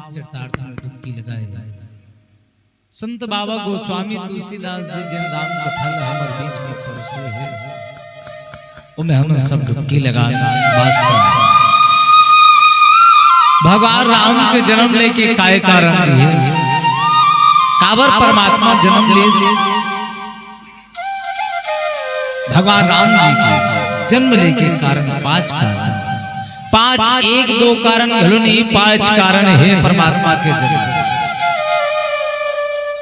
चरितार्थ में डुबकी लगाए। संत बाबा गोस्वामी तुलसीदास जी जिन राम कथन हमारे बीच में परोसे है उनमें हम सब डुबकी लगा। वास्तव भगवान राम के जन्म लेके काय कारण लिए काबर परमात्मा जन्म ले भगवान राम जी के जन्म लेके कारण पांच कारण, पांच एक दो कारण घलो नहीं, पांच कारण है परमात्मा के जन्म।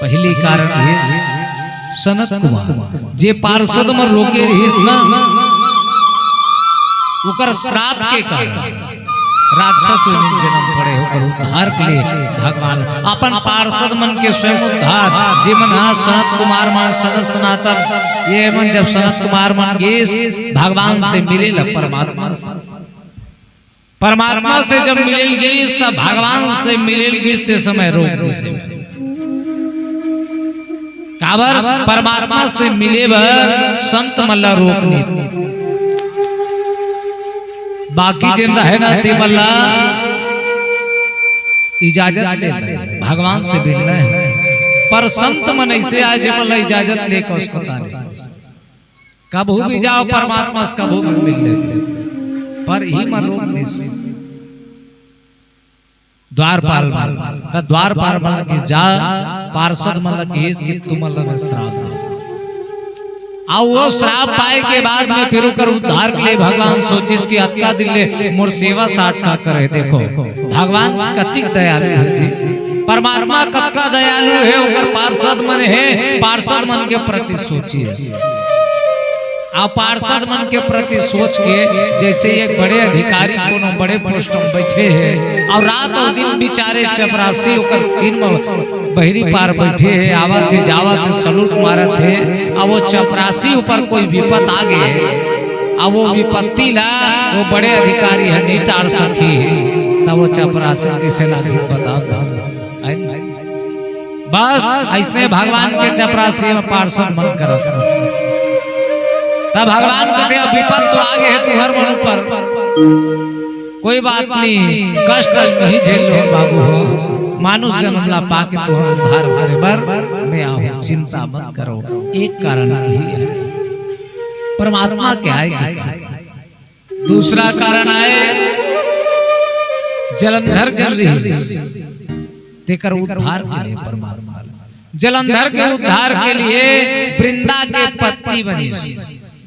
पहली कारण है सनत कुमार जे पार्षद में रोके रहीस ना उकर श्राप के कारण राक्षस जन्म पड़े होकर उद्धार के लिए भगवान अपन पार्षद मन के स्वयं उद्धार जे मन सनत कुमार मन सनत सनातन ये मन जब सनत कुमार मन गेस भगवान से मिले परमात्मा से जब मिले गेस तब भगवान से मिले गिरते समय रोक दी काबर परमात्मा से मिले बर संत मल्ला रोकनी बाकी जिन रहे ना ते मल्ला इजाजत ले भगवान से मिलना है पर संत मन ऐसे आज मल्ला इजाजत लेकर उसको ताने कबू भी जाओ परमात्मा से कबू भी मिल ले पर ही मन रोक दिस द्वारपाल मन किस जा पार्षद मन केस कि तुम में श्राप आओ वो श्राप पाए के बाद में फिर कर उद्धार के लिए भगवान सोचिस कि अक्का दिल ले मोर सेवा साठ का करे। देखो भगवान कतिक दयालु है जी, परमात्मा कतका दयालु है ओकर पार्षद मन है, पार्षद मन के प्रति सोचिए आप पार्षद मन के प्रति सोच के जैसे एक बड़े अधिकारी कोनो बड़े पोस्ट में बैठे हैं और रात और दिन बिचारे चपरासी होकर तीन बहरी पार बैठे हैं आवत है जावत है सलूट मारत है और वो चपरासी ऊपर कोई विपत आ गए और वो विपत्ति ला वो बड़े अधिकारी है नहीं टार सकी तब वो चपरासी कैसे लागी बता बस ऐसने भगवान के चपरासी में पार्षद मन करत तब भगवान कहते हैं विपद तो आगे है तुहर मन पर कोई बात नहीं कष्ट नहीं झेल लो बाबू हो मानुष जन्म ला पाके तुहर उद्धार करे बर मैं आऊं चिंता मत करो। एक कारण यही है परमात्मा क्या है। दूसरा कारण आए जलंधर जल रही तेकर उद्धार के लिए परमात्मा जलंधर के उद्धार के लिए वृंदा के पत्नी बनी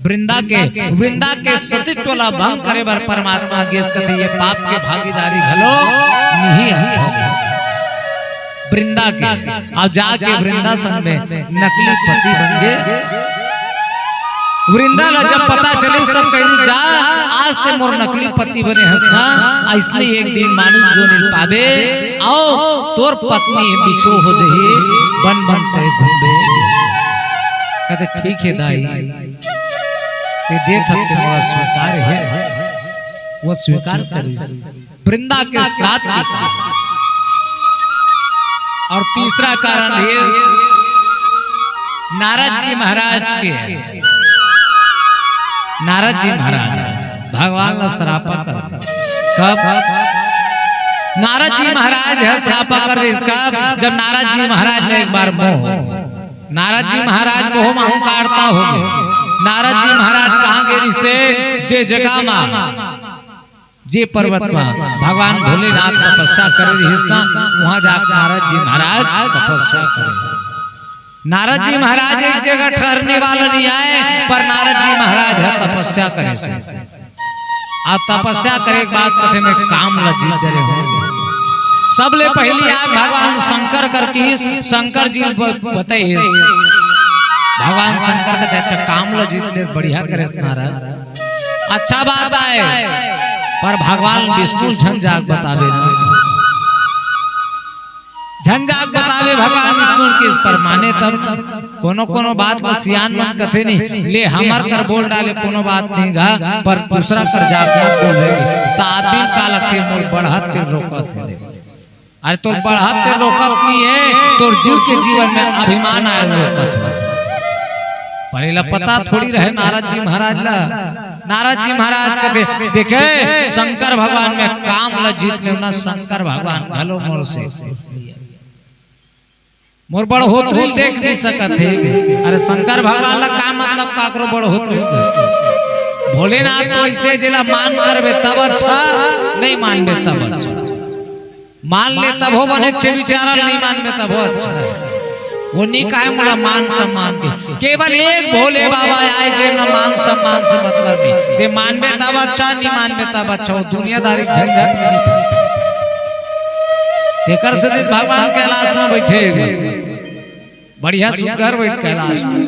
वृंदा के सतित्व ला भंग करे बर परमात्मा गेस कहते ये पाप के भागीदारी घलो नहीं है वृंदा के अब जाके वृंदा संग में नकली पति बन गए। वृंदा ला जब पता चले तब कही जा आज ते मोर नकली पति बने हंसना इसलिए एक दिन मानुष जो नहीं पावे आओ तोर पत्नी बिछो हो जही बन बन ते घूमे कहते ठीक है दाई ते देख हत्ते मोरा स्वीकार है वो स्वीकार करिस वृंदा के साथ और तीसरा कारण है नारद जी महाराज के नारद जी महाराज भगवान का श्रापा कर कब नारद जी महाराज है श्रापा कर इसका जब नारद जी महाराज ने एक बार मोह नारद जी महाराज मोह में अहंकारता हो गए। नारद जी महाराज कहाँ गए से जे जगह में जे पर्वत में भगवान भोलेनाथ तपस्या कर रही वहां जाकर नारद जी महाराज तपस्या करे। नारद जी महाराज एक जगह ठहरने वाला नहीं आए पर नारद जी महाराज है तपस्या करे से आप तपस्या करे के बाद कथे में काम ला जीत डरे होंगे सबले पहली आग भगवान शंकर करके शंकर जी बताइए भगवान शंकर कहते अच्छा काम लो जीत ले बढ़िया करे नारद अच्छा बात आए पर भगवान विष्णु झंझाक बतावे ना झंझाक बतावे भगवान विष्णु के पर माने तब कोनो बात का सियान मन कथे नहीं ले हमर कर बोल डाले कोनो बात नहीं गा पर दूसरा कर जाक मत बोलेगे तादिल का लगते मोर बढ़त ते रोकत है अरे तो बढ़त ते रोकत नहीं है तो जीव के जीवन में अभिमान आए रोकत है पहले पता थोड़ी रहे नारद जी महाराज ला। नारद जी महाराज कहते देखे शंकर भगवान में काम ला जीत लेना। शंकर भगवान घलो मोर से मोर बड़ होतरी देख नहीं सकत है। अरे शंकर भगवान ला का मतलब काकरो बड़ होतरी भोलेनाथ तो ऐसे जिला मान करबे तब अच्छा, नहीं मानबे तब अच्छा। मान ले तब हो बने अच्छे विचार, नहीं मानबे तब हो अच्छा। वो नहीं कहे मुला मान सम्मान के, केवल एक भोले बाबा आए जे न मान सम्मान से मतलब नहीं। ते मानबे तब अच्छा, नहीं मानबे तब अच्छा। दुनियादारी झंझट में नहीं पड़ता। तेकर से भगवान कैलाश में बैठे बढ़िया सुंदर बैठ कैलाश में,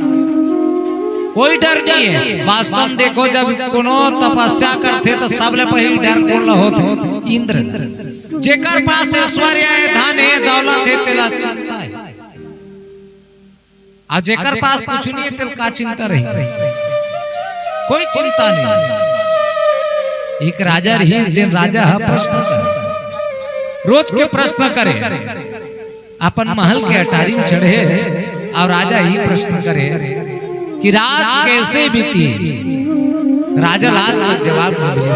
कोई डर नहीं है। वास्तव में देखो जब कोनो तपस्या करते तो सबले पहले डर कौन होते? इंद्र। जेकर पास ऐश्वर्य है, धन है, दौलत है, तेला चिंता है। और जेकर पास कुछ नहीं है तेल का चिंता रही? कोई चिंता नहीं। एक राजा रही, जिन राजा प्रश्न करे, रोज के प्रश्न करे, अपन महल के अटारी में चढ़े और राजा ही प्रश्न करे कि रात कैसे बीती। राजा लास्ट तक जवाब नहीं मिली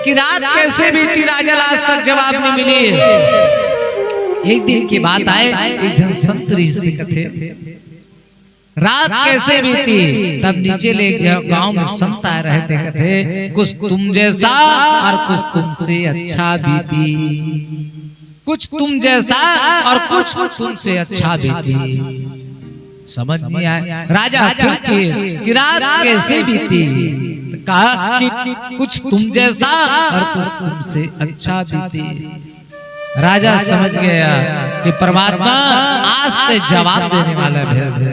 कि रात कैसे बीती। राजा लास्ट तक जवाब नहीं मिली। एक दिन की बात आए, एक जन संत रिश्ते कथे रात कैसे बीती। तब नीचे ले गांव में संत आए रहते कथे कुछ तुम जैसा और कुछ तुमसे अच्छा बीती। कुछ तुम जैसा और कुछ तुमसे अच्छा बीती। समझ नहीं आया। राजा फिर कि रात कैसे बीती। कहा कि कुछ तुम जैसा और कुछ तुमसे अच्छा बीती। राजा समझ गया कि परमात्मा आज ते जवाब देने वाला भेज दे।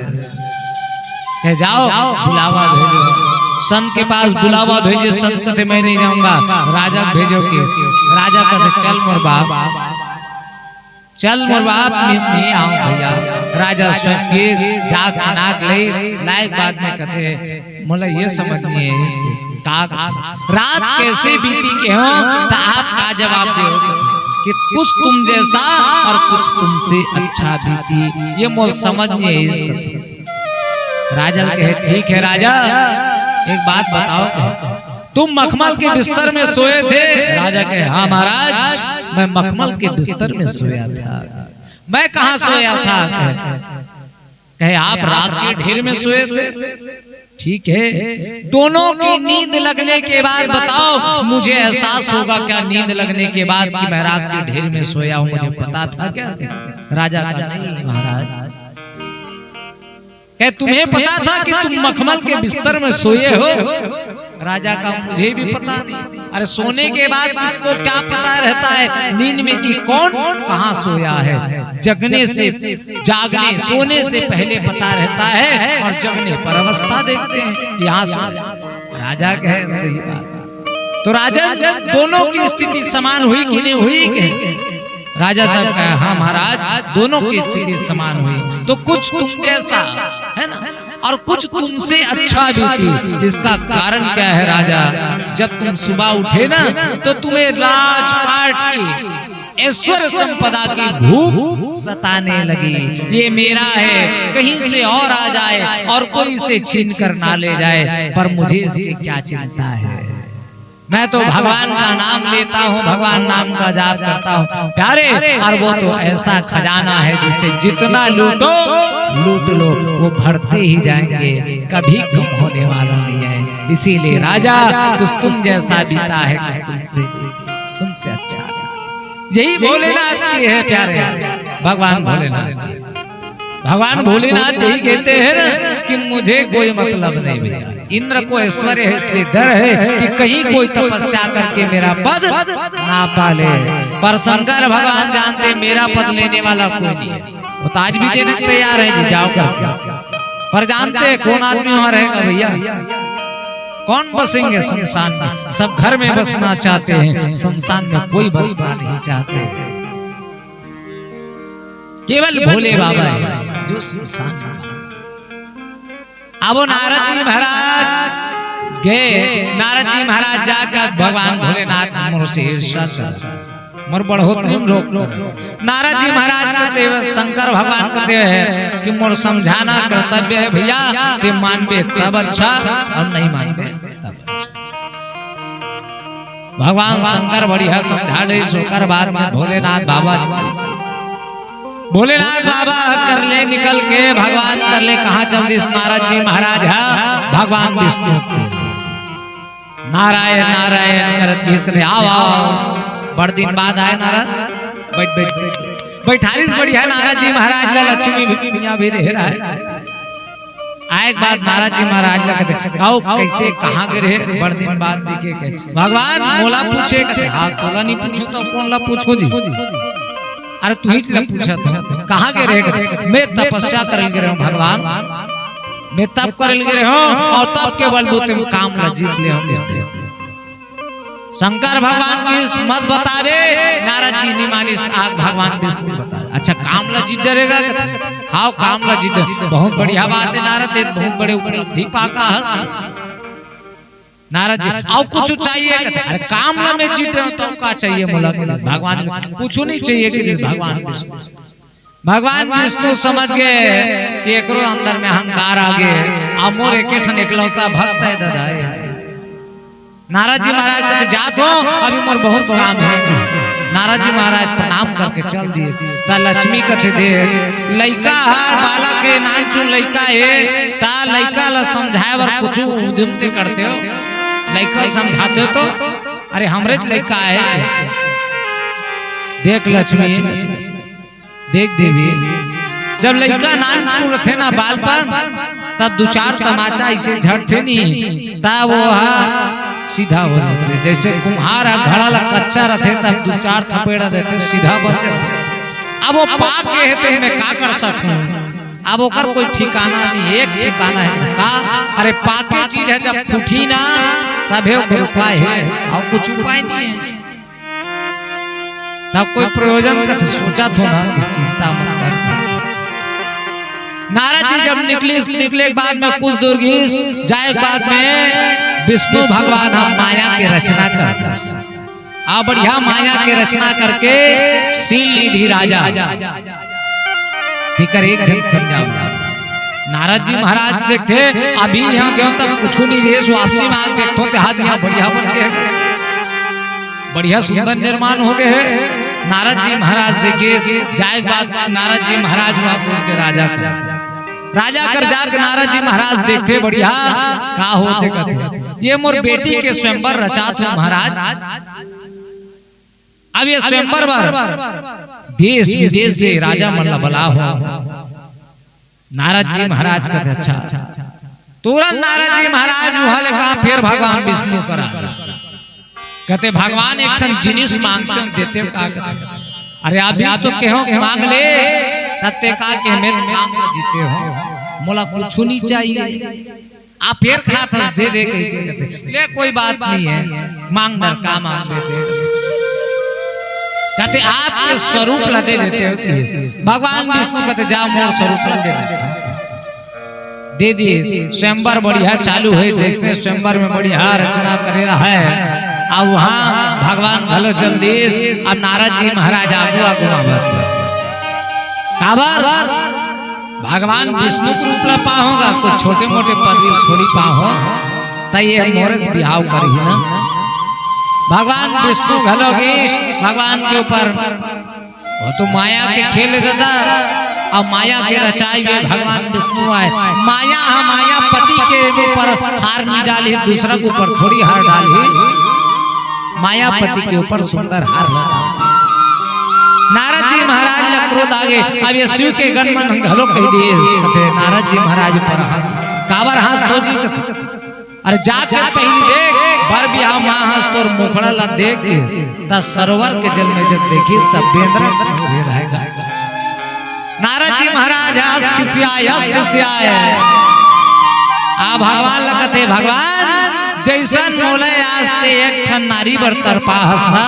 कह जाओ बुलावा भेजो, संत के पास बुलावा भेजे। संत कहते मैं नहीं जाऊंगा, राजा भेजो कि। राजा कहते चल मोर बाप, चल मोर बाप, नहीं आऊं भैया। राजा स्वयं जाग नाक लाइक बाद में कहते मोला ये समझ नहीं है इसके रात कैसे बीती के हो तो आप का जवाब दे कि कुछ तुम जैसा और कुछ तुमसे अच्छा बीती। ये मोल समझ नहीं है इसका। राजा कहे ठीक है राजा, एक बात बताओ, तुम मखमल के बिस्तर में सोए थे। राजा कहे हाँ महाराज, मैं मखमल के बिस्तर में सोया था। मैं कहाँ सोया था? कहे आप रात के ढेर में सोए थे। ठीक है, दोनों की नींद लगने के बाद बताओ मुझे एहसास होगा क्या नींद लगने के बाद कि मैं रात के ढेर में सोया हूँ? मुझे पता था क्या? राजा का नहीं महाराज। क्या तुम्हें पता था कि तुम मखमल के बिस्तर में सोए हो? राजा का मुझे भी पता नहीं। अरे सोने के बाद किसको क्या पता रहता है नींद में कि कौन कहाँ सोया है? जगने से जागने सोने से पहले पता रहता है और जगने पर अवस्था देखते हैं यहाँ सोया। राजा कहे सही बात। तो राजा दोनों की स्थिति समान हुई कि नहीं हुई? राजा साहब कहा हाँ महाराज, दोनों की स्थिति समान हुई। तो कुछ तुम जैसा है ना और कुछ तुमसे अच्छा बीती। इसका कारण क्या है राजा? जब तुम सुबह उठे ना तो तुम्हें राजपाट की ऐश्वर्य संपदा की भूख सताने लगी। ये मेरा है, कहीं से और आ जाए और कोई इसे छीन कर ना ले जाए, पर मुझे इसकी क्या चिंता है? मैं तो भगवान का नाम लेता हूँ, भगवान नाम का जाप करता हूँ प्यारे। और वो तो ऐसा खजाना है जिसे जितना लूटो लूट लो वो बढ़ते ही जाएंगे, कभी कम होने वाला नहीं है। इसीलिए राजा कुछ तुम जैसा बीता है, कुछ तुमसे अच्छा। यही भोलेनाथ की है प्यारे, भगवान भोलेनाथ की। भगवान भोलेनाथ यही कहते हैं ना कि मुझे कोई मतलब नहीं भैया। इंद्र को ऐश्वर्य है इसलिए डर है कि कहीं कोई तपस्या करके मेरा पद ना पाले, पर शंकर भगवान जानते मेरा पद लेने वाला कोई नहीं है। वो ताज भी देने को तैयार है जी, जाओ करके। पर जानते कौन आदमी वहां रहेगा भैया? कौन बसेंगे शमशान में? सब घर में बसना चाहते हैं, शमशान में कोई बसना नहीं चाहते। केवल भोले बाबा है जो शमशान। अब नारद जी महाराज गए। नारद जी महाराज जाकर भगवान भोलेनाथ से ईर्ष्या कर मोर बढ़ोतरी में रोक नारद जी महाराज कहते हैं, शंकर भगवान कहते हैं कि मोर समझाना कर्तव्य है भैया, ते मानबे तब अच्छा और नहीं मानबे तब अच्छा। भगवान शंकर बढ़िया समझा रहे सोकर बाद में भोलेनाथ बाबा कर ले निकल के भगवान कर ले कहाँ चल दिस नारद जी महाराज है भगवान विष्णु नारायण नारायण करत किस कहते आओ आओ। बड़ दिन बाद आए नारद, बैठ बैठ बैठारिस बढ़िया नारद जी महाराज ला लक्ष्मी भी रह रहा है। आए बाद नारद जी महाराज ला कहते आओ कैसे कहाँ के रहे, बड़ दिन बाद दिखे के भगवान मोला पूछे कहते हाँ तोला नहीं पूछो तो कौन ला पूछो जी, अरे तू ही ला पूछा तो कहाँ के रहे, मैं तपस्या कर रहे हूँ भगवान, मैं तप कर रहे हूँ और तप के बलबूते में काम ला जीत ले हम इस देश। शंकर भगवान की मत बतावे, नारद जी ने मानिस आग भगवान विष्णु बता अच्छा काम ला जीत डरेगा, हाँ काम ला जीत, बहुत बढ़िया बात है नारद, एक बहुत बड़े उपलब्धि पाका है नारद जी। और कुछ चाहिए कहते अरे काम ला मैं जीत रहा हूँ तो क्या चाहिए बोला भगवान कुछ नहीं चाहिए कि भगवान विष्णु समझ गए कि एकरो अंदर में अहंकार आ गए, अमोर एक ठन एकलौता भक्त है दादा। नारद जी महाराज कहते जात हो अभी मोर बहुत काम है। नारद जी महाराज प्रणाम करके चल दिए। ता लक्ष्मी कहते दे लइका है बालक के नान चुन लइका है, ता लइका ला समझाए बर कुछ उद्यमते करते हो, लइका समझाते हो तो अरे हमरे लइका है। देख लक्ष्मी देख देवी जब लइका नान चुन थे ना बाल पर तब दो चार तमाचा ऐसे झड़ते नहीं, तब वो सीधा हो जाते, जैसे कुम्हार घड़ा ला कच्चा रहते तब दो चार थपेड़ा देते सीधा बन जाते। अब वो पाक के है तो मैं का कर सकूं, अब ओकर कोई ठिकाना नहीं, एक ठिकाना है का अरे पाके चीज है जब फूटी ना तब कोई उपाय है और कुछ उपाय नहीं है तब कोई प्रयोजन का सोचा थो ना, इस चिंता मत कर। नारद जी जब निकले के बाद में कुछ दूर जाए बाद में विष्णु भगवान हम माया के रचना करते आ बढ़िया माया के रचना करके शील निधि राजा ठीक एक जन नारद जी महाराज देखते अभी यहाँ गए तब कुछ नहीं रहे, वापसी में आग देखो हाथ यहाँ बढ़िया बन गए, बढ़िया सुंदर निर्माण हो गए हैं। नारद जी महाराज देखिए जाए बाद नारद जी महाराज वहां के राजा कर जाके नारद जी महाराज देखते बढ़िया का होते कहते ये मोर बेटी के स्वयंवर रचात हो महाराज। अब ये स्वयंवर देश विदेश से राजा मल्ला बला हो। नारद जी महाराज कहते अच्छा, तुरंत नारद जी महाराज वहां कहा फिर भगवान विष्णु करा कहते भगवान एक ठन जिनिस मांगते देते का कहते अरे अभी तो कहो मांग ले तत्ते का के मैं मांग जीते हो मोला कुछ नहीं चाहिए आप फिर खाता दे दे कहते ले कोई बात नहीं है मांग दर का मांग देते कहते आपके स्वरूप ला दे देते हो। भगवान विष्णु कहते जाओ मोर स्वरूप ला दे देते दे दिए। स्वयंवर बढ़िया चालू है, जैसे स्वयंवर में बढ़िया रचना करे रहा है अब वहाँ भगवान भलो जल्दी अब नारद जी महाराज आगू काबर भगवान विष्णु के रूप ला पाहोगा कुछ छोटे मोटे पदवी थोड़ी पाहो तो ये मोरस बिहाव कर ही ना। भगवान विष्णु घलोगी भगवान के ऊपर वो तो माया के खेल दादा अब माया के रचाई हुए भगवान विष्णु आए। माया पति के ऊपर हार नहीं डाली, दूसरा के ऊपर थोड़ी हार डाली, मायापति के ऊपर सुंदर हार लगा। नारद जी महाराज ने क्रोध आगे अब ये शिव के गणमन घलो कह दिए कहते नारद जी महाराज पर हंस काबर हंस तो जी अरे जाके पहली देख बर बिहाव मां हंस तोर मुखड़ा ला देख त सरोवर के जल में जब देखी तब बेंद्र हो रहेगा। नारद जी महाराज हंस खिसियाए आ भगवान लगते भगवान जैसन मोले आस्ते एक ठन नारी बर तरपा हंसना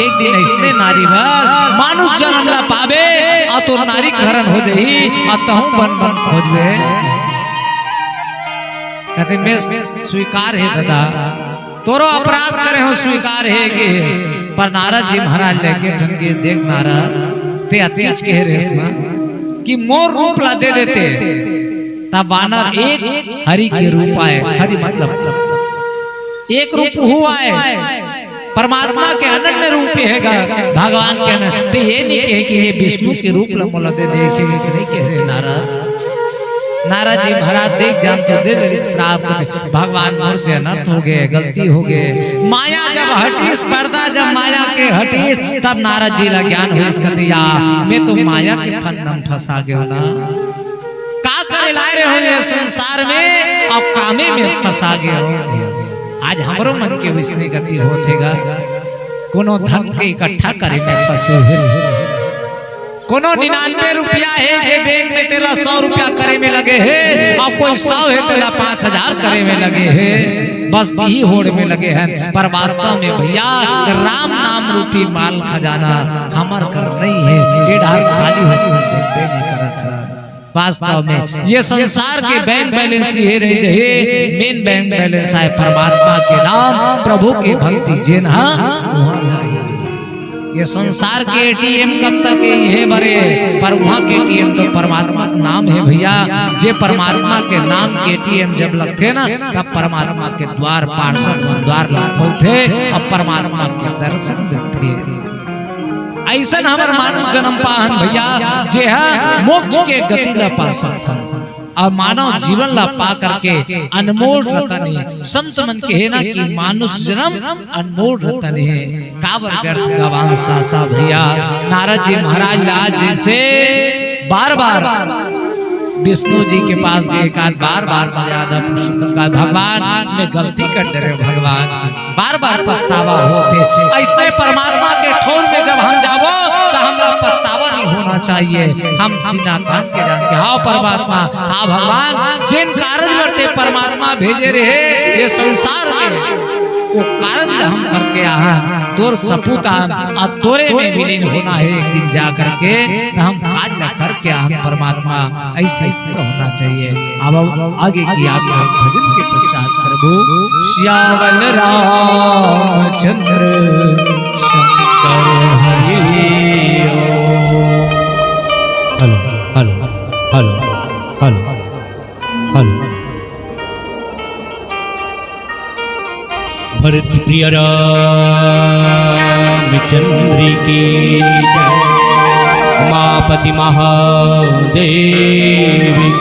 एक दिन ऐसने नारी भर मानुष जन्म ला पावे और तो नारी हरण हो जाही और तहु बन बन खोजबे कहते मैं स्वीकार है दादा तोरो अपराध करे हो स्वीकार है के पर नारद जी महाराज लेके ठनगे देख नारद ते अतीच कह रहे ना कि मोर रूप ला दे देते तब वानर एक हरि के रूप आए। हरि मतलब एक रूप हुआ है परमात्मा के अनन्य रूप हैगा भगवान के न तो ये नहीं कहे कि ये विष्णु के रूप ला मोला दे दे ऐसे नहीं कह रहे नारद। नारद जी महाराज देख जान तो दे मेरी श्राप भगवान मोर से अनर्थ हो गए गलती हो गए। माया जब हटीस पर्दा जब माया के हटीस तब नारद जी ला ज्ञान हुई कथिया मैं तो माया के फंदम फंसा गयो ना का करे लाए रहे हो ये संसार में और कामे में फंसा गए हो। आज हमरो मन के विष्णु गति होतेगा कोनो धन के इकट्ठा करे में फंसे है कोनो 99 रुपया है जे बैंक में तेरा 100 रुपया करे में लगे है और कोई 100 है तेरा 5000 करे में लगे है बस यही होड़ में लगे हैं। पर वास्तव में भैया राम नाम रूपी माल खजाना हमार कर नहीं है ये ढार खाली होकर देखते नहीं करत है। वास्तव में ये संसार के बैंक बैलेंस ही रह जाए मेन बैंक बैलेंस है परमात्मा के नाम प्रभु के भक्ति जिन वहां जाइए। ये संसार के एटीएम कब तक ये भरे पर वहाँ के एटीएम तो परमात्मा का नाम है भैया। जे परमात्मा के नाम के एटीएम जब लगते ना तब परमात्मा के द्वार पार्षद द्वार खोलते अब परमात्मा के दर्शन देते। ऐसा हमार मानव जन्म पाहन भैया जे है मोक्ष के गति ला पा सकथन और मानव जीवन ला पा करके अनमोल रतन है। संत मन के है ना कि मानुष जन्म अनमोल रतन है काबर व्यर्थ गवान सासा भैया। नारद जी महाराज लाज जैसे बार बार विष्णु जी के पास गए बार बार मर्यादा पुरुषोत्तम का भगवान में गलती कर दे रहे भगवान बार बार पछतावा होते ऐसे परमात्मा के ठोर में जब हम जावो तो हमरा पछतावा नहीं होना चाहिए। हम सीधा कान के जान के हाँ परमात्मा हाँ भगवान जिन कार्य करते परमात्मा भेजे रहे ये संसार में वो कारण हम करके आहा तोर सपूता और तोरे में विलीन होना है एक दिन जा करके हम काज करके हम परमात्मा ऐसे होना चाहिए। अब आगे की आज्ञा भजन के पश्चात प्रभु श्यावल Ramchandra Shankar Hari. Hello hello hello hello hello Bharat प्रिय रामचंद्र की उमापति महादेव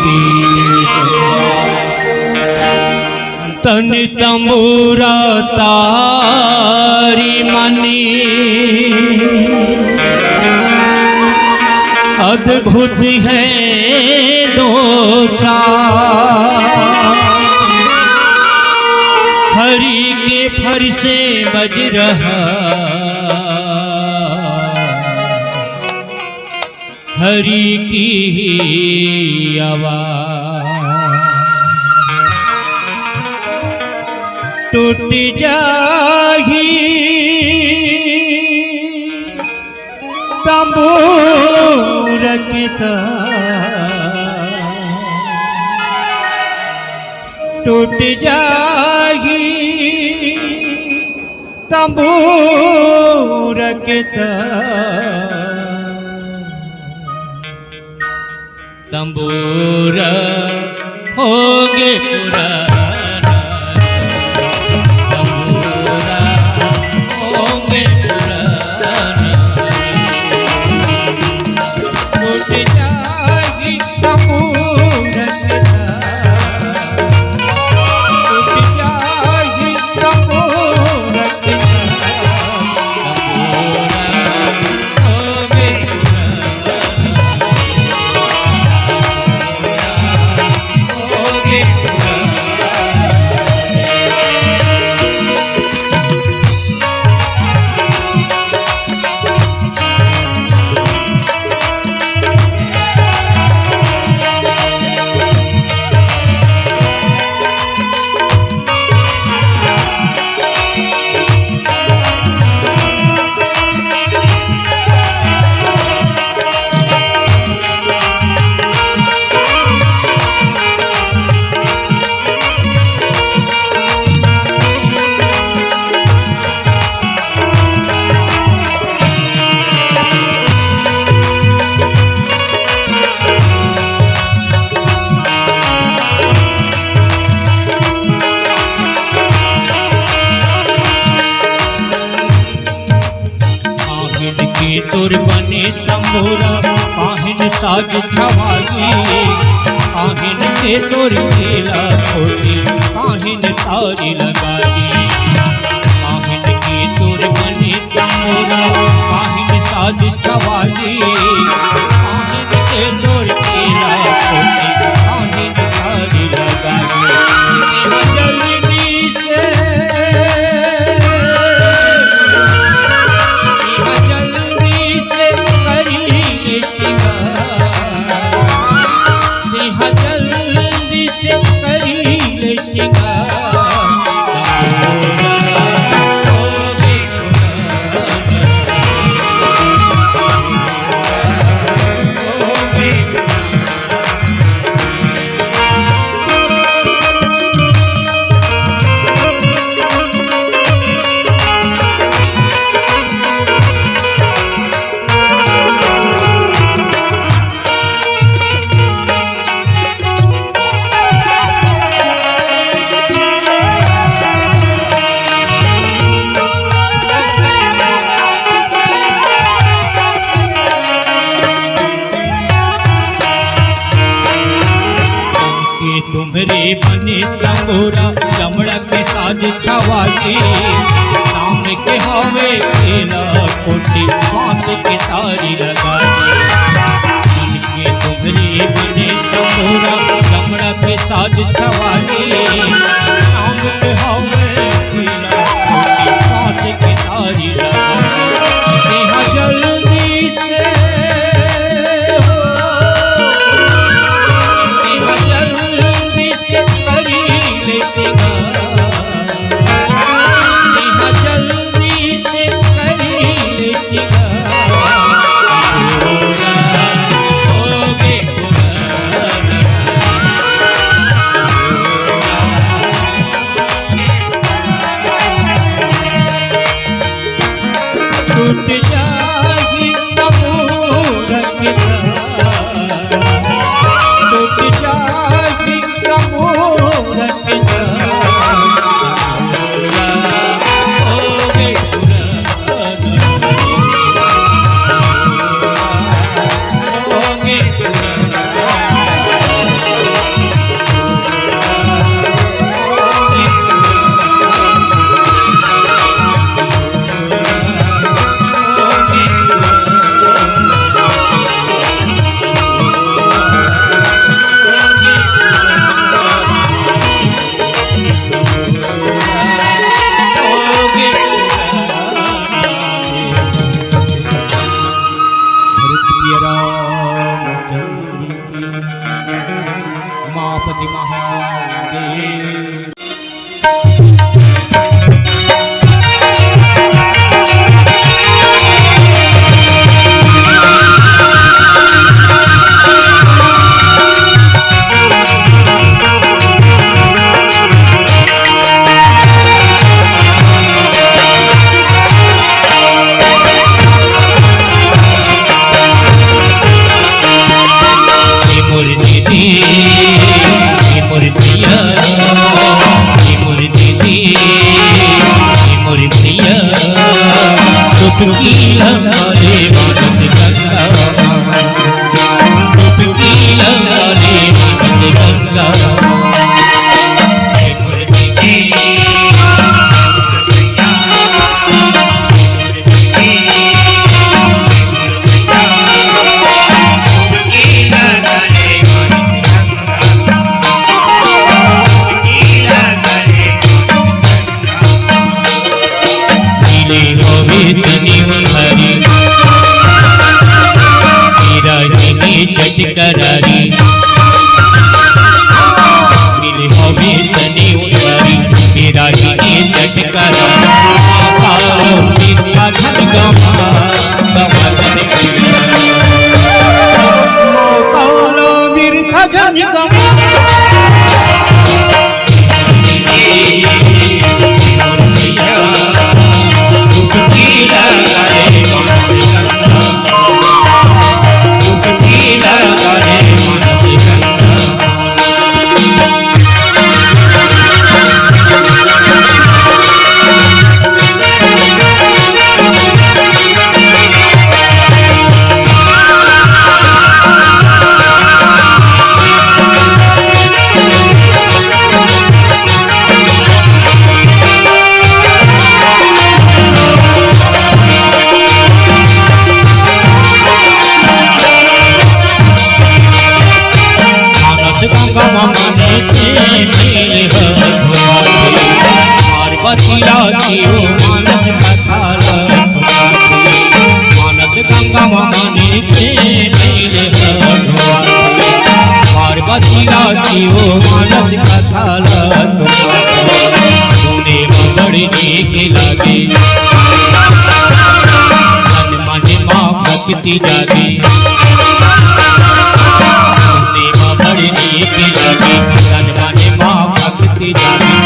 की तन तंबूरा तारी मनी अद्भुत है दोसा हरि के फर से बज रहा हरि की आवाज टूट जाही तंबूर के टूट जाही तंबूर के तंबूर होंगे पुराना तंबूरा होंगे पुराना टूट जाएगी तंबूर के के तुर बने तंबूरा आहिन साज छवाई आहिन के तुर केला खोटी आहिन तारी लगाई आहिन के तुर बने तंबूरा आहिन साज छवाई आहिन के तुर केला खोटी आहिन तारी लगाई तुम्हरे बने तंबूरा चमड़ा के साज छवाई नाम के हवे केला कोटी हाथ के तारी लगाई मन के तुम्हरे बने तंबूरा चमड़ा के साज छवाई नाम के हवे केला कोटी हाथ के तारी लगाई जल्दी से टूट जाएगी कपूर की टूट जाएगी कपूर की उमापति महादेव करारी मिले हवे तने उतारी मेरा ही चटकारा माने के नीले हनुआ पार्वती राजी हो मानस कथा सुने बड़ने के लागे मन मन माँ भक्ति जागे सुने बड़ने के लागे मन मन माँ भक्ति जागे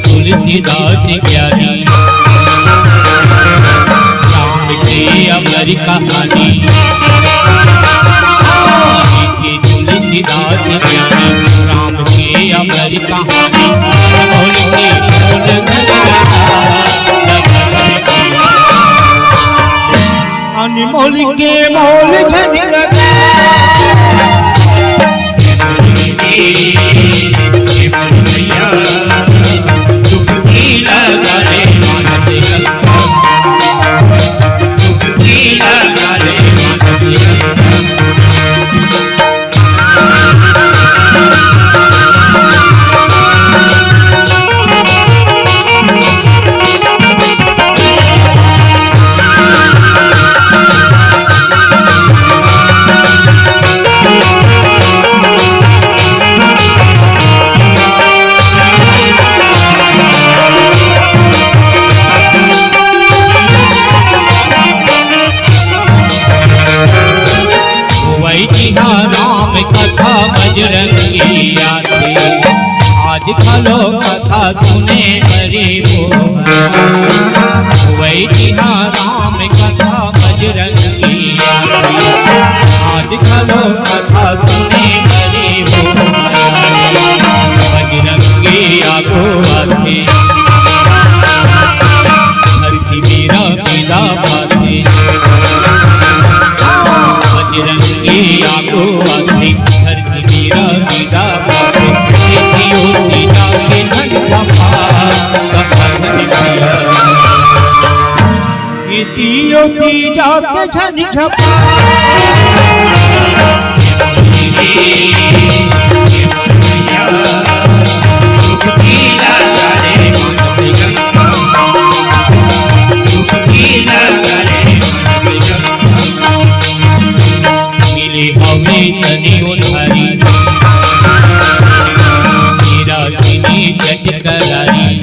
तुलसीदास ज्ञानी राम के अमर कहानी तुलसीदास ज्ञानी राम के अमर कहानी अनमोल के मोल धन लगा राम कथा बजरंगी आते आज खलो कथा सुने हरे वो वही राम कथा बजरंगी आते आज खलो कथा सुने हरे वो बजरंगी आगो आते हर की मेरा पिता पाते बजरंगी आगो आते घर की मेरा पिता पाते होती जाके धन कपा होती जाके धन छपा तनी उधारी मेरा जिनी चट करारी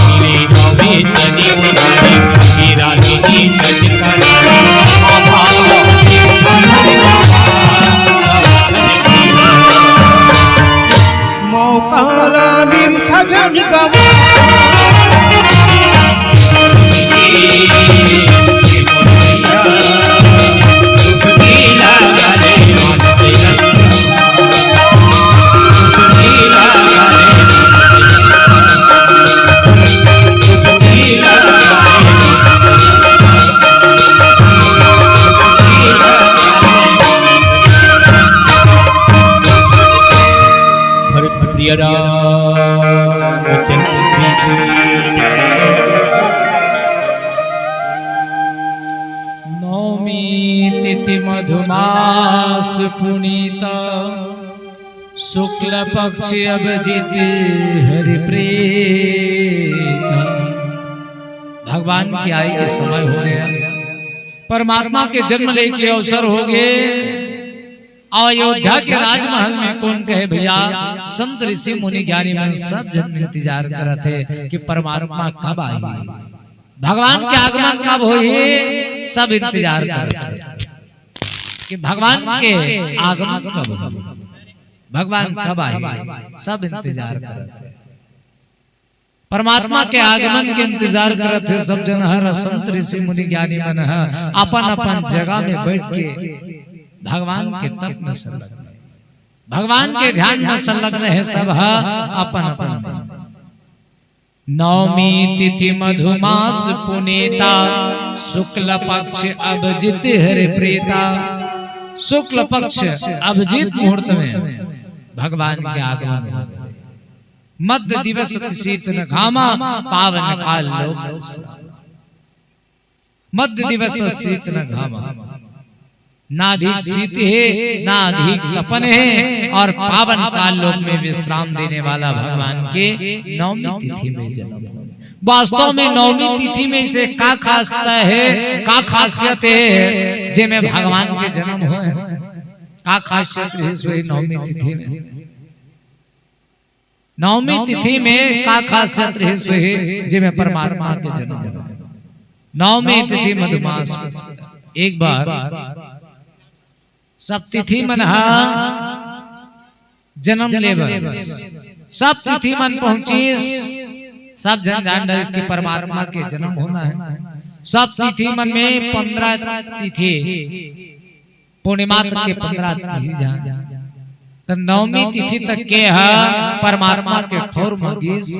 मिले हमें तनी उधारी मेरा जिनी चट करारी मौकाला बिरथा जन गवा नौमी तिथि मधुमास पुनीता शुक्ल पक्ष अभिजित हरिप्रेत। भगवान की आई के समय हो गया। परमात्मा के जन्म लेके अवसर हो गए। अयोध्या के राजमहल में कौन कहे भैया, संत ऋषि मुनि ज्ञानी मन सब जन इंतजार कर थे कि परमात्मा कब आई, भगवान के आगमन कब होई। सब इंतजार कर रहे थे कि भगवान के आगमन कब हो, भगवान कब आए। सब इंतजार कर रहे थे, परमात्मा के आगमन के इंतजार कर रहे थे सब जन। हर संत ऋषि मुनि ज्ञानी मन अपन अपन जगह में बैठ के भगवान के तप में संलग्न, भगवान के ध्यान में संलग्न है सब अपन अपन। नवमी तिथि मधुमास पुनीता, शुक्ल पक्ष अभिजित हरि प्रीता। शुक्ल पक्ष अभिजित मुहूर्त में भगवान के आगमन हुआ। मध्य दिवस शीत न घामा, पावन काल लोक। मध्य दिवस शीत न घामा, ना अधिक शीत है ना अधिक तपन है, और पावन काल लोक में विश्राम देने वाला भगवान के नवमी तिथि में जन्म। वास्तव में नवमी तिथि में से का खासता है, का खासियत है जिसमें भगवान के जन्म हुए, का खासियत है सोई नवमी तिथि में। नवमी तिथि में का खासियत है सोई जिसमें परमात्मा के जन्म हुए। नवमी तिथि मधुमास। एक बार सब तिथि मन जन्म लेबर, सब तिथि मन पहुंचीस, सब जन जान रहे इसके परमात्मा के जन्म होना है। सब तिथि मन में 15 तिथि, पूर्णिमा तक के 15 तिथि जहाँ, तो नवमी तिथि तक के परमात्मा के ठोर मगीस।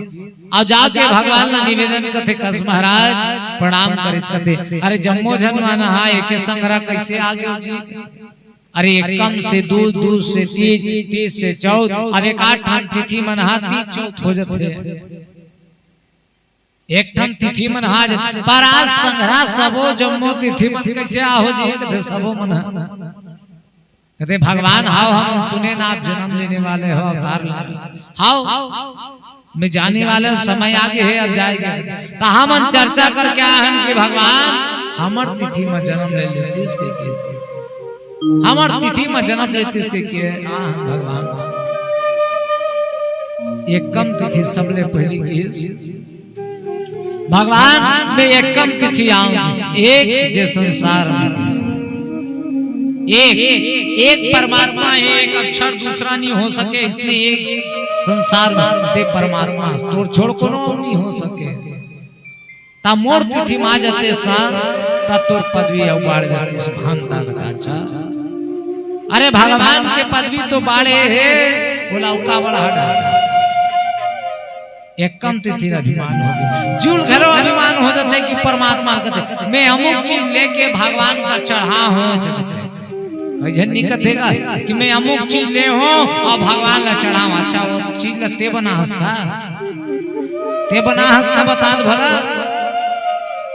और जाके भगवान ने निवेदन करते, कस महाराज प्रणाम करिस करते। अरे जम्मो जनवाना हा एक संग्रह कैसे आगे जी। अरे एक कम से 2, 2 से 3, 30 से 14, अब एक 8 तिथि मन हा 30 14 हो जाते। एक ठन तिथि मन हा पर आज संग्रह सबो जम्मो तिथि मन कैसे आहो जी कहते सबो मन कहते भगवान हाओ हम सुने ना आप जन्म लेने वाले हो, अवतार हाओ मैं जाने वाले हूँ, समय आगे है अब जाएगा। तो हम चर्चा करके आए कि भगवान हमर तिथि में जन्म ले लेते इसके कैसे, हमर तिथि में जन्म लेते इसके किए भगवान। एक कम तिथि सबले पहली की भगवान में एक कम तिथि आऊं, एक जे संसार में एक परमात्मा है, एक अक्षर दूसरा नहीं हो सके, इसलिए एक संसार में ते परमात्मा तोड़ छोड़ को नहीं हो सके। ता मोर तिथि मा जाते ता तोर पदवी उबाड़ जाती महानता का। अच्छा अरे भगवान के पदवी तो बाड़े है, बोला उका बड़ा हटा। एक कम तिथि अभिमान हो गया, जुल घरो अभिमान हो जाते कि परमात्मा कहते मैं अमुक चीज लेके भगवान का चढ़ा हूँ। नहीं कहेगा कि मैं अमुक चीज ले हो और भगवान ला चढ़ाऊ। अच्छा वो चीज ला ते बना हंसका, ते बना हंसका बता दो भला।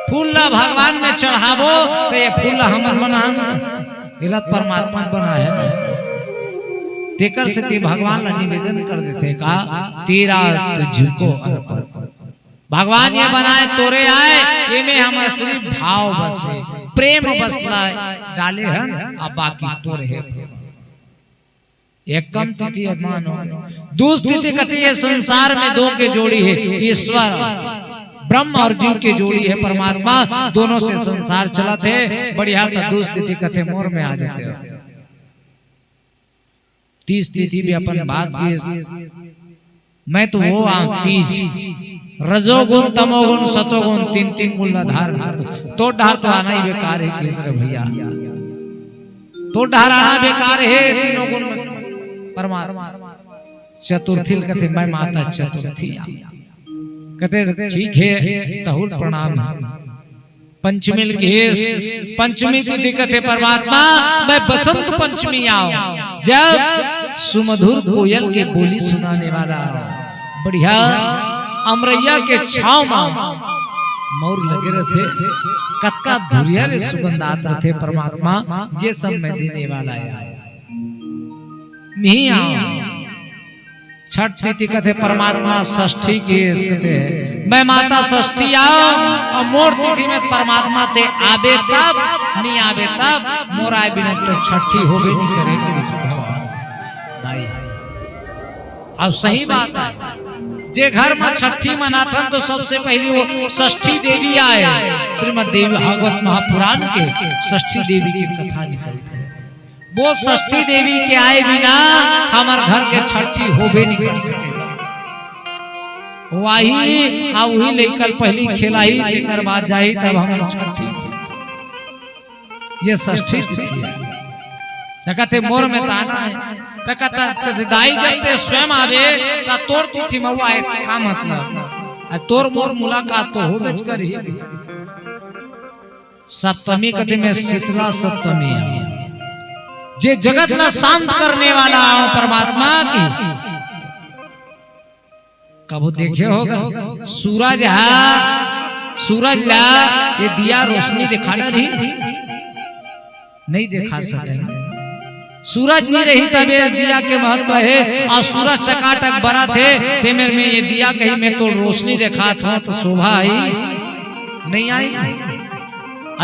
फूल ला भगवान में चढ़ावो तो ये फूल ला हमर बना, इला परमात्मा बना है ना। तेकर से ते भगवान ला निवेदन कर देते का तेरा तुझको अर्पण। भगवान ये बनाए तोरे आए, ये में हमारा सिर्फ भाव बसे, प्रेम बसला डाले हन, अब बाकी तोरे है। एक कम तिथि अभिमान हो गया। दूसरी तिथि कहती है संसार में दो के जोड़ी है, ईश्वर ब्रह्म और जीव के जोड़ी है परमात्मा, दोनों से संसार चला थे बढ़िया। तो दूसरी तिथि कहते मोर में आ जाते हो। 30 तिथि भी अपन बात की, मैं तो वो तीज रजोगुण तमोगुण सतोगुण 3 गुण धार तो ढार तो आना ही बेकार है केसर भैया, तो ढार आना बेकार है। तीनों गुण परमात्मा। चतुर्थी कहते मैं माता चतुर्थी कहते ठीक है तहुल प्रणाम। पंचमी केस पंचमी तिथि कहते परमात्मा मैं बसंत पंचमी आओ, जब सुमधुर कोयल के बोली सुनाने वाला बढ़िया अमरैया के छाव में मोर लगे रहते, कतका धुरिया रे सुगंध आते थे परमात्मा, ये सब मैं देने वाला है। छठ तिथि कथे परमात्मा षष्ठी की कथे मैं माता षष्ठी आओ और मोर तिथि में परमात्मा ते आबे तब नहीं आबे तब मोर आए बिना तो छठी होबे नहीं करेंगे भगवान दाई। अब सही बात है, जे घर में छठी मनाथन तो सबसे पहली वो षष्ठी देवी आए। श्रीमद देवी भागवत महापुराण के षष्ठी देवी की कथा निकलती है। वो षष्ठी देवी के आए बिना हमार घर के छठी होबे नहीं कर सकेगा। वही लेकर पहली खिलाई लेकर बाद जाई तब हम छठी। ये षष्ठी तिथि है। कहते मोर में ताना है दाई जब ते स्वयं आवे ता तोर तिथि में हुआ है का मतलब तोर मोर मुलाकात तो होबे करी। सप्तमी कथे में शीतला सप्तमी जे जगत ला शांत करने वाला परमात्मा की कबू देखे होगा सूरज ला ये दिया रोशनी दिखाना रही नहीं दिखा सके। सूरज नहीं रही तब ये दिया के महत्व है। और सूरज टकाटक बड़ा थे ते मेरे में ये दिया कहीं में तो रोशनी देखा था तो शोभा आई नहीं आई।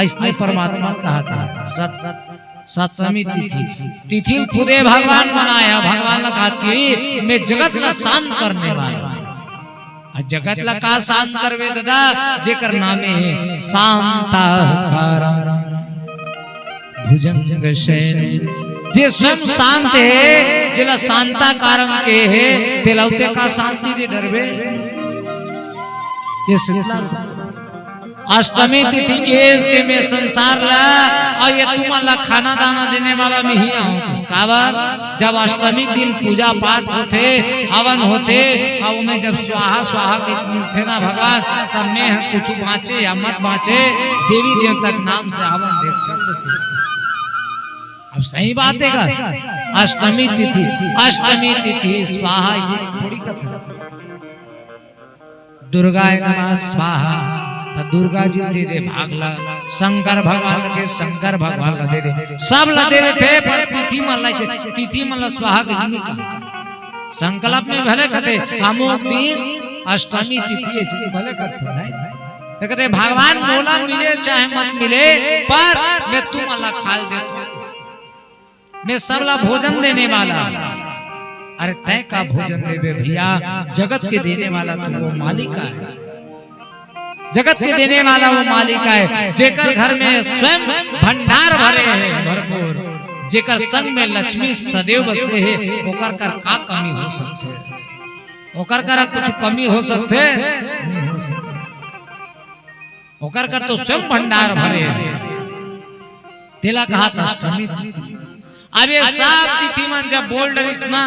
इसने परमात्मा कहा था सप्तमी तिथि खुदे भगवान बनाया। भगवान ने कहा कि मैं जगत ला शांत करने वाला। जगत ला का शांत करवे दादा जेकर नामे है शांताकारं भुजंग शयन। जे स्वयं शांत है जिला शांता कारक के है तेलौते का शांति दे डरबे। ये अष्टमी तिथि के में संसार ला और ये तुम्हारा खाना दाना देने वाला में ही आऊं किसका बार जब अष्टमी दिन पूजा पाठ होते हवन होते और उन्हें जब स्वाहा स्वाहा के मिलते ना भगवान तब में कुछ बाँचे या मत बाँचे देवी देवता के नाम से हवन देव चल देते। अब सही बात है का अष्टमी तिथि स्वाहा थोड़ी कथा। दुर्गा नमः स्वाहा दुर्गा जी दे दे भागला शंकर भगवान के शंकर भगवान ला दे दे सब ला दे थे पर तिथि मल्ला स्वाहा के नहीं का संकल्प में भले कहते अमुक दिन अष्टमी तिथि ऐसे भले करते नहीं तो कहते भगवान बोला मिले चाहे मत मिले पर मैं तुम अल्लाह खाल देता मैं सबला भोजन देने वाला। अरे तय का भोजन देवे भैया जगत के देने वाला तो वो मालिक है। जगत के देने वाला वो मालिक है जेकर घर में स्वयं भंडार भरे हैं भरपूर जेकर संग में लक्ष्मी सदैव बसे है ओकर कर का कमी हो सकते ओकर कर कुछ कमी हो सकते नहीं हो सकते ओकर कर तो स्वयं भंडार भरे तेला कहा था अष्टमी तिथि। अब ये सात तिथि मन जब बोल डरिस ना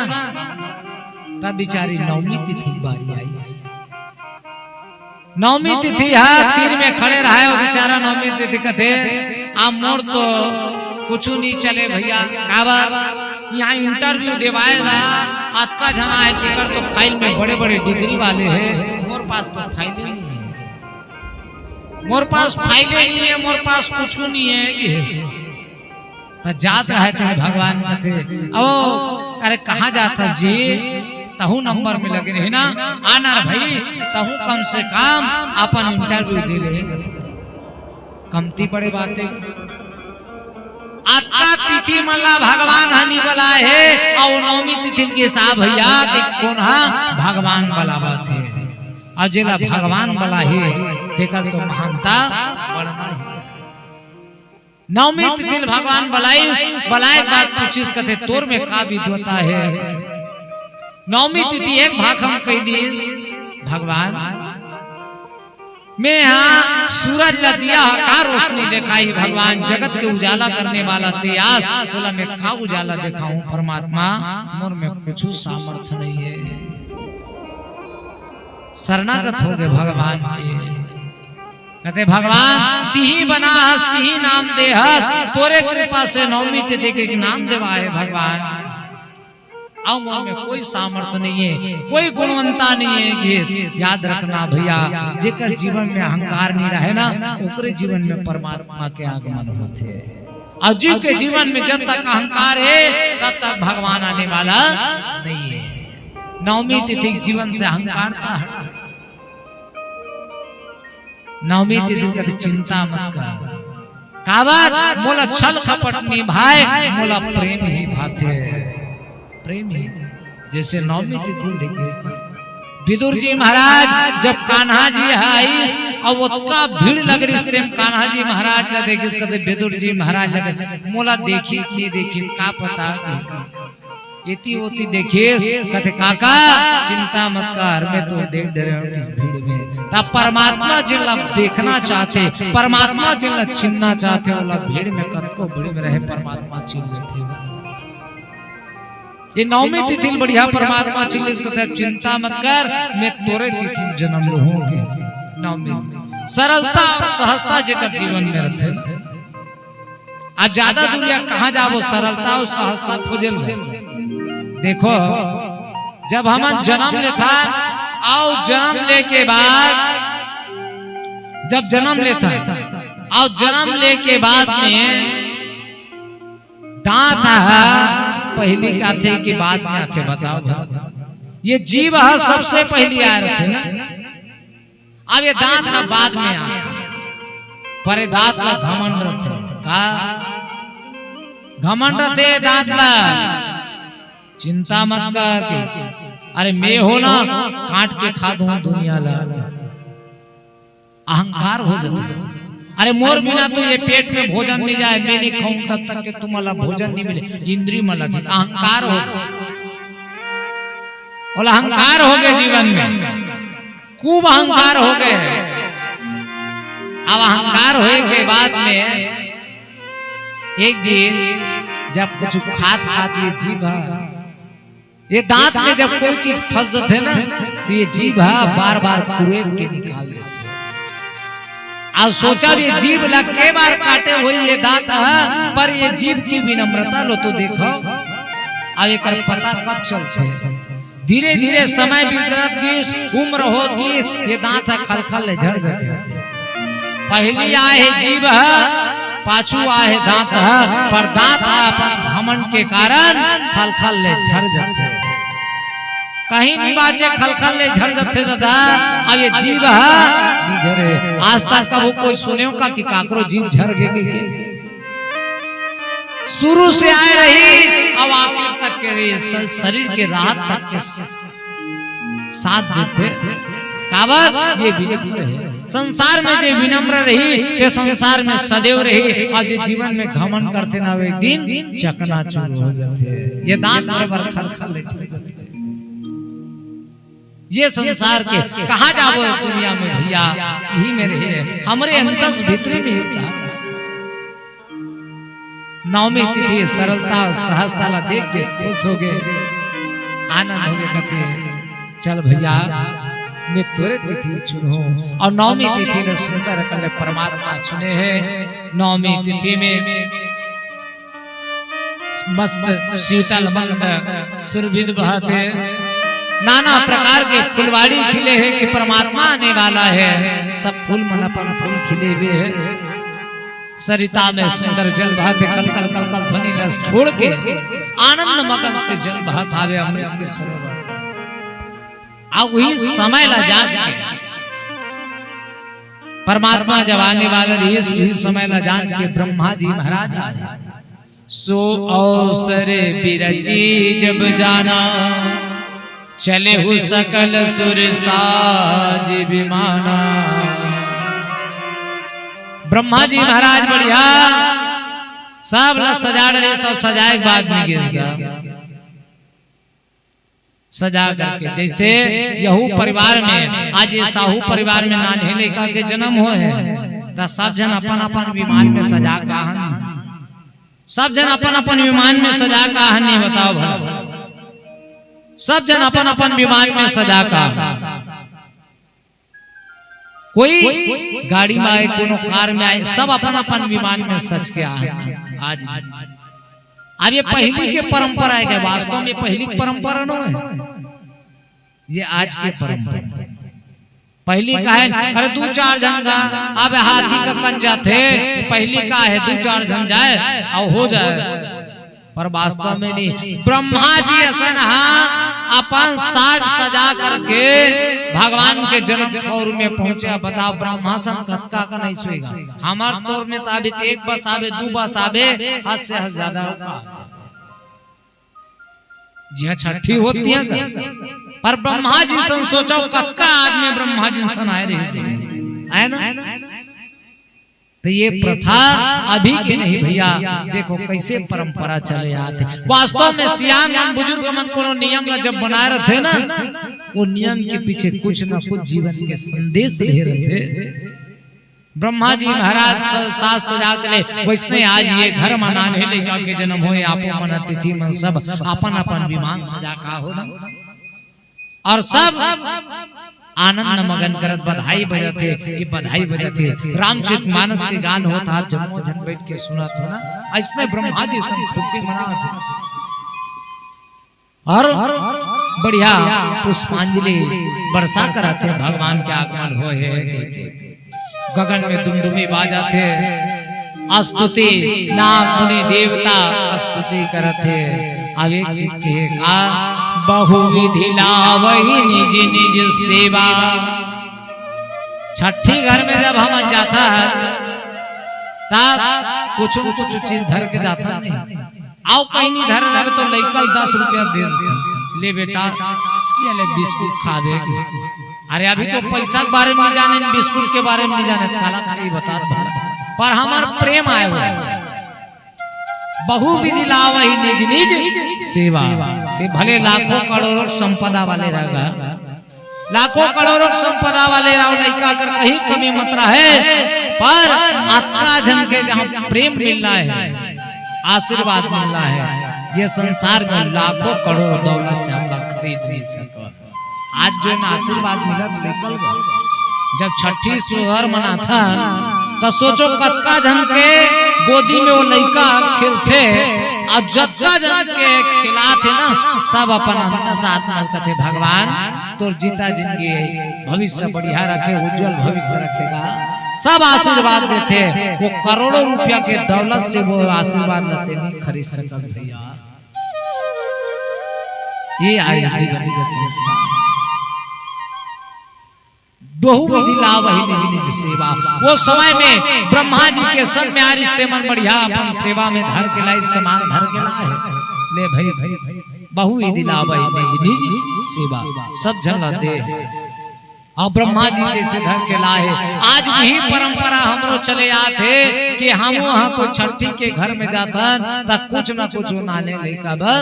तब बिचारी नवमी तिथि बारी आई। नवमी तिथि है तीर में खड़े रहे और बेचारा नवमी तिथि कहते आप मोर तो कुछ नहीं चले भैया काबर यहाँ इंटरव्यू देवाएगा आपका जना है टिकट तो फाइल में बड़े बड़े डिग्री वाले हैं मोर पास तो फाइलें नहीं है मोर पास फाइलें नहीं है मोर पास कुछ नहीं है जात रहे थे भगवान कहते ओ अरे कहाँ जाता जी तहु नंबर में लगे रहे ना आना भाई तहु कम से कम अपन इंटरव्यू दे ले कमती बड़े बातें आता तिथि मल्ला भगवान हनी बला है और नवमी तिथि के साथ भैया के कौन हा भगवान बला बात है और जिला भगवान बला है देखा तो महानता बढ़ना है। नवमी तिथि भगवान बलाए बात पूछिस कहते तोर में का विद्वता है। नवमी तिथि एक भाग हम कह दिए भगवान मैं यहाँ सूरज ला दिया का रोशनी दिखाई भगवान जगत के उजाला करने वाला त्यास बोला मैं का उजाला दिखाऊं परमात्मा मोर में कुछ सामर्थ्य नहीं है। शरणागत हो गए भगवान के कहते भगवान तिही बना हस तिही नाम दे हस तोरे कृपा से नवमी तिथि के नाम देवाए भगवान अब मोर में कोई सामर्थ्य नहीं है कोई गुणवंता नहीं है। याद रखना भैया जेकर जीवन में अहंकार नहीं रहे ना ओकरे जीवन में परमात्मा के आगमन होते और जीव के जीवन में जब तक अहंकार है तब तक भगवान आने वाला नहीं है। नवमी तिथि जीवन से अहंकार का हटा। नवमी तिथि की चिंता मत कर। कावत मोला छल कपट निभाए, मोला प्रेम ही भाते। प्रेम ही जैसे नवमी तिथि देखिए विदुर जी महाराज जब कान्हा जी आईस और उतना भीड़ लग रही कान्हा जी महाराज का देखिस कहते विदुर जी महाराज लगे मोला देखी नहीं देखी का पता इति होती देखिए कहते काका चिंता मत कर, मैं तो देख डरे हूं इस भीड़ में। तब परमात्मा जिला देखना चाहते, परमात्मा जिला चिन्हना चाहते वाला भीड़ में कतको भीड़ में रहे परमात्मा चिन्ह लेते। ये नवमी तिथि बढ़िया परमात्मा चिन्ह कहते चिंता मत कर, मैं तोरे तिथि जन्म लूंगी। नवमी सरलता और सहजता जेकर जीवन में रहते ना, आज ज्यादा दुनिया कहाँ जाओ सरलता और सहजता खोजल गए। देखो जब हम जन्म लेता और जन्म ले के बाद जब जन्म लेता और जन्म ले के बाद में दांत पहली का थे कि बाद में आते बताओ। ये जीव सबसे पहली आ रहे थे ना, अब ये दांत का बाद में आते पर दांत का घमंड रहे का घमंड रहे दांत ला। चिंता मत कर के अरे मैं हो ना काट के खा दूं दुनिया ला, अहंकार हो जाता। अरे मोर बिना तो ये पेट में भोजन नहीं जाए, मैं नहीं खाऊं तब तक के तुम्हारा भोजन नहीं मिले। इंद्री में लगे अहंकार हो बोला, अहंकार हो गए जीवन में, खूब अहंकार हो गए। अब अहंकार होए के बाद में एक दिन जब कुछ खाती है जीभ, ये दांत में जब कोई चीज फंस जाते ना तो ये जीभ बार बार कुरेद के निकाल देते। आज सोचा भी जीभ लग के बार काटे हुई ये दांत है, पर ये जीभ की विनम्रता लो तो देखो। अब एक पता कब चलते, धीरे धीरे समय बीतरत की उम्र होगी, ये दांत खल खल झड़ जाते। पहली आए है जीभ है, पाछू आए है दांत है, पर दांत अपन घमंड के कारण खल खल झड़ जाते। कहीं नहीं बाचे खल खल झड़ जाते दादा। अब ये जीभ है झरे, आज तक कब कोई सुने का कि काकरो जीभ झड़ गए? शुरू से आए रही अब आखिर तक के शरीर के राहत तक के साथ देते। काबर ये विनम्र है, संसार में जो विनम्र रही ते संसार में सदैव रही, और जो जीवन में घमंड करते ना एक दिन चकनाचूर हो जाते। ये दांत बराबर खल खल झड़ जाते। ये संसार के कहा जाओ दुनिया में भैया यही में रहे, हमारे अंतस भीतरी में होता। नवमी तिथि सरलता और सहजता ला देख के खुश हो गए, आनंद हो गए। कहते चल भैया मैं तोरे तिथि चुनो। और नवमी तिथि ने सुंदर कल परमात्मा चुने हैं। नवमी तिथि में मस्त शीतल मंद सुरभिद बहते, नाना प्रकार के फुलवाड़ी खिले हैं कि परमात्मा आने वाला है। सब फूल मनपन फूल खिले हुए हैं। सरिता में सुंदर जल बहते, कल कल कल कल ध्वनि रस छोड़ के आनंद मगन से जल बहत आवे अमृत के सरोवर। अब वही समय ला जान के परमात्मा जब आने वाला रही, वही समय ला जान के ब्रह्मा जी महाराज आए। सो अवसर बिरची जब जाना, चले हु सकल सुर साज विमाना। ब्रह्मा जी महाराज बढ़िया सब सजा रहे, सब सजाए बाद में गिर सजा करके, जैसे यहू परिवार में आज ये साहू परिवार में नान्हे लड़का के जन्म हो है तो सब जन अपन अपन विमान में सजा का सब जन अपन अपन विमान में सजा का हनी बताओ भला। सब जन अपन अपन विमान में सजा का, कोई गाड़ी में आए, कोनो कार में आए, सब अपन अपन विमान में सज के आए। आज अब ये पहली के परंपरा है, वास्तव में पहली परंपरा न है, ये आज के परंपरा। पहली का है अरे दो चार जन का अब हाथी का कंजा थे, पहली का है दो चार जन जाए और हो जाए, पर वास्तव में नहीं। ब्रह्मा जी ऐसा अपन साज सजा करके भगवान के जन्म कौर में पहुंचे। बताओ ब्रह्मासन कत्का का नहीं सोएगा। हमार तौर में तो अभी एक बस आवे, दो बस आवे, हद से हद ज्यादा जी हाँ छठी होती है पर ब्रह्मा जी सन सोचो कत्का आदमी ब्रह्मा जी सन आए रहे है ना। तो ये प्रथा अभी के नहीं भैया, देखो कैसे परंपरा चले आते। वास्तव में सियान मन बुजुर्ग मन को नियम जब बनाए रहे ना, वो नियम के पीछे कुछ न कुछ जीवन के संदेश रह रहे थे। ब्रह्मा जी महाराज सास सजा चले वैसने आज ये घर मनाने लेगा के जन्म होए आपो मन अतिथि मन सब अपन अपन विमान सजा का हो ना, और सब आनंद मगन करत बधाई बजते कि बधाई बजते। रामचरित मानस के गान होता आप जन्मों जन बैठ के सुनत हो ना, ऐसने ब्रह्मा जी सब खुशी मनाते और बढ़िया पुष्पांजलि वर्षा कराते। भगवान के आगमन होए, गगन में दुमदुमी बाजा थे, स्तुति नाग मुनि देवता स्तुति करते। अब एक चीज के का बहुविधि लावही निज निज सेवा। छठी घर में जब हम जाता है तब कुछ न कुछ चीज धर के जाता नहीं। आओ कहीं नहीं धर रहे तो लइकल 10 रुपया दे देते, ले बेटा ये ले बिस्कुट खा दे। अरे अभी तो पैसा के बारे में नहीं जाने, बिस्कुट के बारे में नहीं जाने, खाला खाली बता पर हमार प्रेम आए हुआ बहुविधि लावही निज निज सेवा। ते भले लाखों करोड़ों संपदा वाले रहेगा, लाखों करोड़ों संपदा वाले रहो, लड़का अगर कहीं कमी मत रहे पर अक्का जन के जहाँ प्रेम मिल रहा है, आशीर्वाद मिल रहा है, ये संसार में लाखों करोड़ों दौलत से हम लोग खरीद नहीं सकते। आज जो न आशीर्वाद मिला तो निकल गया। जब छठी सोहर मना था तो सोचो कत्का जन के गोदी में वो लड़का खेलते और जत्का जन के खिलाते ना, सब अपन अंत साथ मिलते। भगवान तो जीता जिंदगी भविष्य बढ़िया रखे, उज्जवल भविष्य रखेगा, सब आशीर्वाद देते। वो करोड़ों रुपया के दौलत से वो आशीर्वाद लेते नहीं खरीद सकते भैया। ये आए जीवन के संस्कार। बहुविधि लावही निज निज सेवा। वो समय में ब्रह्मा जी के सन में आरिश्ते मन बढ़िया अपन सेवा में धर के लाई, समान धर के लाए ले भाई बहुविधि लावही निज निज सेवा। सब जन दे और ब्रह्मा जी जैसे धर के लाए। आज भी परंपरा हमरो चले आते कि हम वहाँ कोई छठी के घर में जाता तो कुछ न कुछ नाने लेकर बर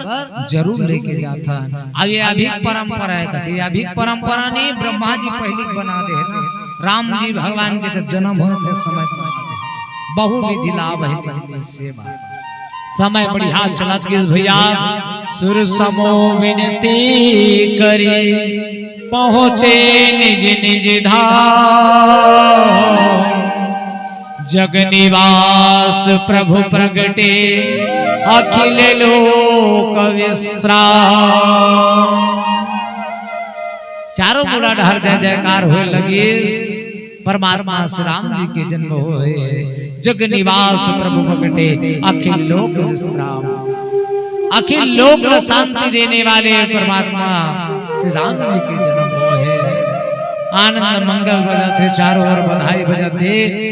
जरूर लेके जाता। अब ये अभी परंपरा है, कथी अभी परंपरा नहीं, ब्रह्मा जी पहले बना दे ना। राम जी भगवान के जब जन्म हुए थे समय बहुविधि लावही सेवा। समय बढ़िया चलत गिर भैया, सुर समो विनती करी पहुँचे निज निज धाम। जग निवास प्रभु प्रगटे अखिल लोक विश्राम। चारों गुना हर जय जयकार होए लगी, परमात्मा श्री राम जी के जन्म होए। जग निवास प्रभु प्रगटे अखिल लोक विश्राम। अखिल लोक को शांति देने वाले परमात्मा श्री राम जी के जन्म हुए। आनंद मंगल बजाते, चारों ओर बधाई बजाते,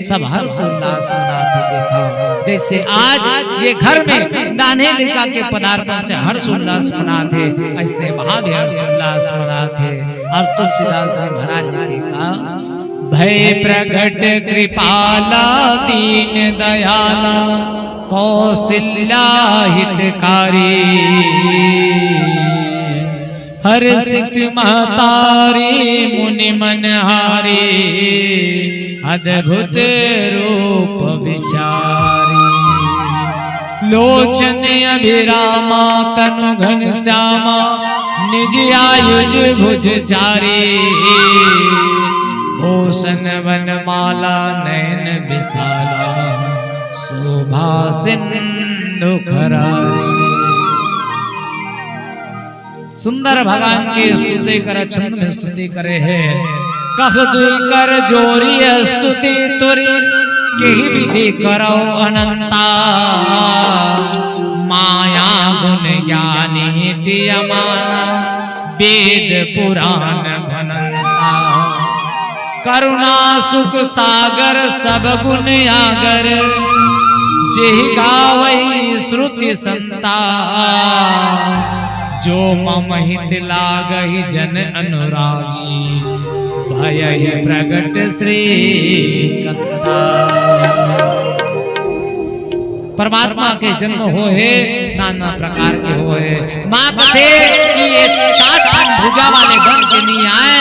सब हर्ष उल्लास मनाते। देखो जैसे आज ये घर में नाने लिका के पदार्पण से हर्ष उल्लास मनाते, ऐसे वहां भी हर्ष उल्लास मनाते। और तुलसीदास जी महाराज जी का भय प्रगट कृपाला दीन दयाला कौशल्या हितकारी। हर्षित महतारी मुनि मनहारी अद्भुत रूप विचारी। लोचन अभिरामा तनु घन श्यामा निज आयुज भुज चारी। भूषण वनमाला नयन विशाला शोभा सिंधु खरारी। सुंदर भगवान की स्तुति कर छंद में स्तुति करे है। कह दुई कर जोरी स्तुति तुरी केहि विधि करो अनंता। माया गुण ज्ञानी तियमाना वेद पुराण भनंता। करुणा सुख सागर सब गुण आगर, जेहि गावहि श्रुति संता। जो मम हित लागहि जन अनुरागी, भयहि प्रगट श्री कंता। परमात्मा के जन्म होए नाना प्रकार के होए। माँ कथे कि ये 4 ठन भुजा वाले बन के नहीं आए,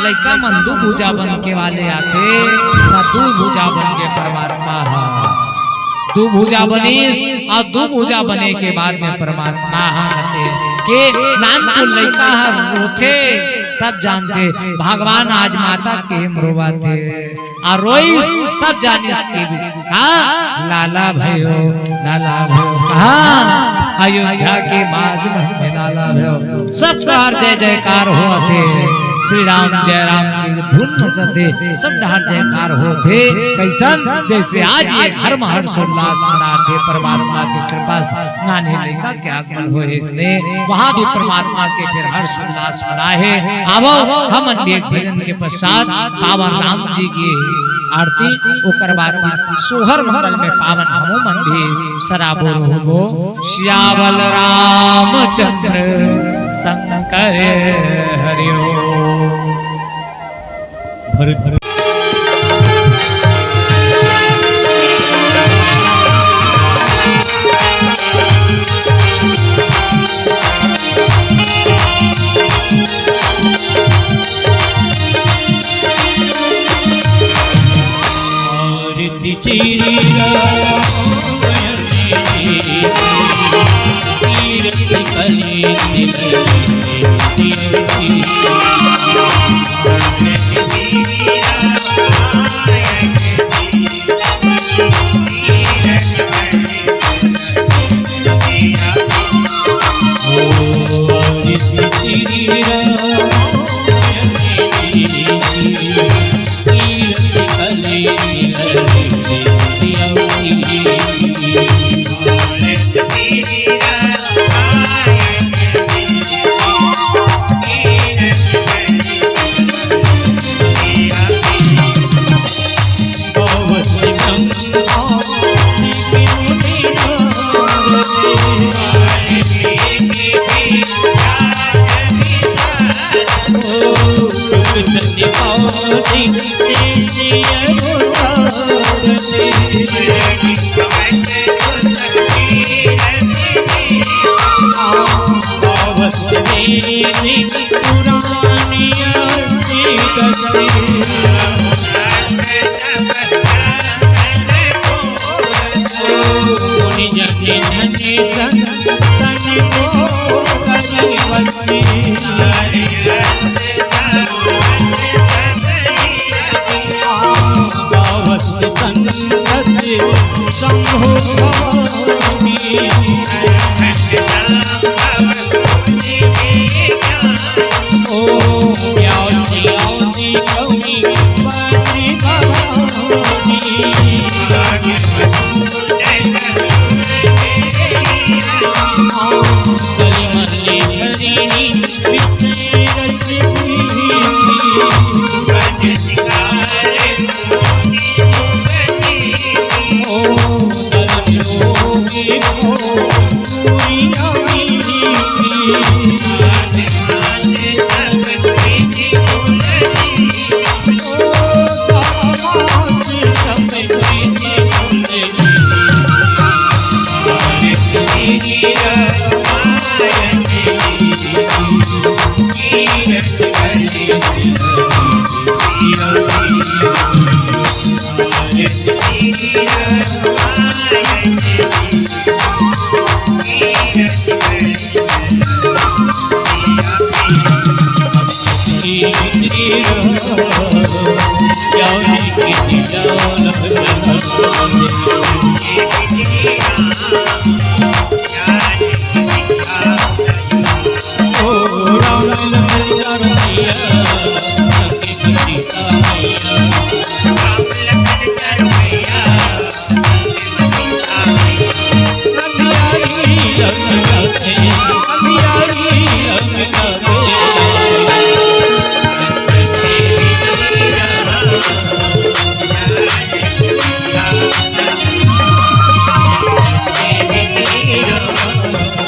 लइका मन 2 भुजा बन के वाले आथे। 2 भुजा बन के परमात्मा है। 2 भुजा बनीस और 2 भुजा बने के बाद में परमात्मा कहते के नान को लइका रोथे तब जानते भगवान आज माता के मरोवा थे। और रोइस तब जानिस के लाला भयो कहा अयोध्या के बाज में लाला भयो। सब हर जय जयकार हुआ थे। श्री राम जय राम की धुन मचते सब हर जयकार होते। कैसन जैसे आज ये हर हर्षोल्लास मनाते परमात्मा की कृपा से नानी लड़का के आगमन हुए, इसलिए वहाँ भी परमात्मा के फिर हर्षोल्लास मनाए। आवो हम एक भजन के पश्चात पावन राम जी की आरती ओकर बाद सोहर मंगल में पावन हमो मंदिर सराबो रहो। श्यावल रामचंद्र शंकर हरिओ। अभी बस